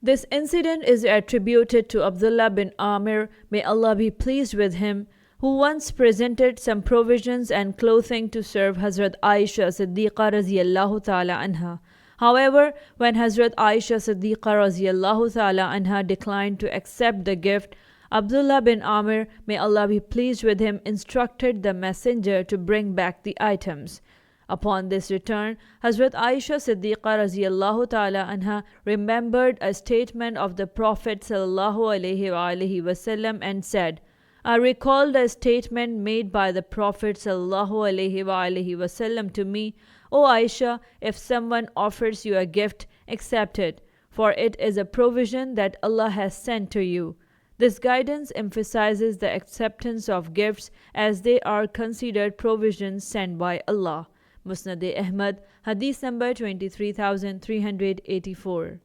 This incident is attributed to Abdullah bin Amir, may Allah be pleased with him, who once presented some provisions and clothing to serve Hazrat Aisha Siddiqa radiyallahu ta'ala anha. However, when Hazrat Aisha Siddiqa radiyallahu ta'ala anha declined to accept the gift, Abdullah bin Amir, may Allah be pleased with him, instructed the messenger to bring back the items. Upon this return, Hazrat Aisha Siddiqa radiyallahu ta'ala anha remembered a statement of the Prophet ﷺ and said, I recalled a statement made by the Prophet ﷺ to me, O Aisha, if someone offers you a gift, accept it, for it is a provision that Allah has sent to you. This guidance emphasizes the acceptance of gifts as they are considered provisions sent by Allah. Musnad Ahmad Hadith number 23384.